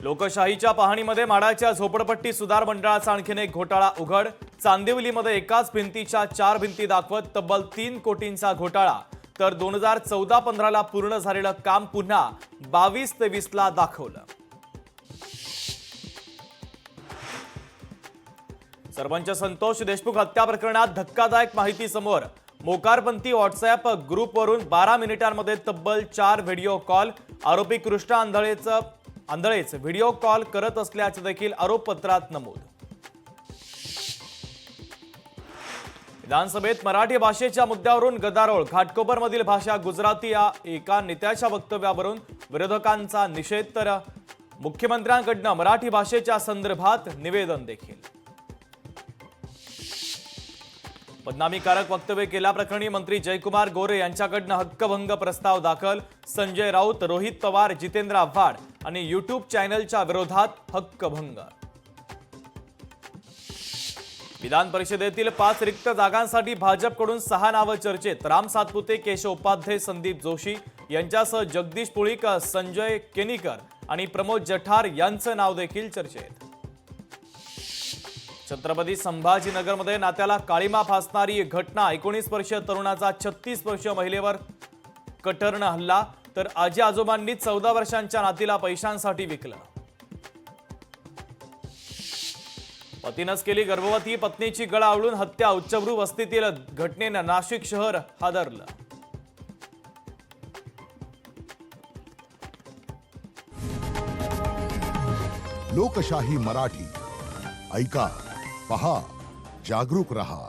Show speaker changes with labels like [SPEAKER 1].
[SPEAKER 1] लोकशाहीच्या पाहणीमध्ये माडाच्या झोपडपट्टी सुधार मंडळाचा आणखीन एक घोटाळा उघड। चांदिवलीमध्ये एकाच भिंतीच्या 4 भिंती दाखवत तब्बल 3 कोटींचा घोटाळा। तर 2014-15 ला पूर्ण झालेलं काम पुन्हा 22-23 ला दाखवलं। सरपंच संतोष देशमुख हत्या प्रकरणात धक्कादायक माहिती समोर। मोकारपंथी व्हॉट्सअप ग्रुपवरून 12 मिनिटांमध्ये तब्बल 4 व्हिडिओ कॉल। आरोपी कृष्णा आंधळेच व्हिडिओ कॉल करत असल्याचे देखील आरोपपत्रात नमूद। विधानसभेत मराठी भाषेच्या मुद्द्यावरून गदारोळ। घाटकोपरमधील भाषा गुजराती या एका नेत्याच्या वक्तव्यावरून विरोधकांचा निषेध, तर मुख्यमंत्र्यांकडून मराठी भाषेच्या संदर्भात निवेदन देखील। बदनामीकारक वक्तव्य केल्याप्रकरणी मंत्री जयकुमार गोरे यांच्याकडून हक्कभंग प्रस्ताव दाखल। संजय राऊत, रोहित पवार, जितेंद्र आव्हाड आणि यूट्यूब चॅनलच्या विरोधात हक्कभंग। विधान परिषदेतील 5 रिक्त जागांसाठी भाजपकडून 6 नावं चर्चेत। राम सातपुते, केशव उपाध्ये, संदीप जोशी यांच्यासह जगदीश पुळीक, संजय केनीकर आणि प्रमोद जठार यांचं नाव देखील चर्चेत। छत्रपती संभाजीनगरमध्ये नात्याला काळीमा फासणारी घटना। 19 वर्षीय तरुणाचा 36 वर्षीय महिलेवर कटरनं हल्ला, तर आजी आजोबांनी 14 वर्षांच्या नातीला पैशांसाठी विकलं। पतीनंच केली गर्भवती पत्नीची गळ आवळून हत्या। उच्चभ्रू वस्तीतील घटनेनं नाशिक शहर हादरलं।
[SPEAKER 2] लोकशाही मराठी ऐका, पहा, जागरूक रहा।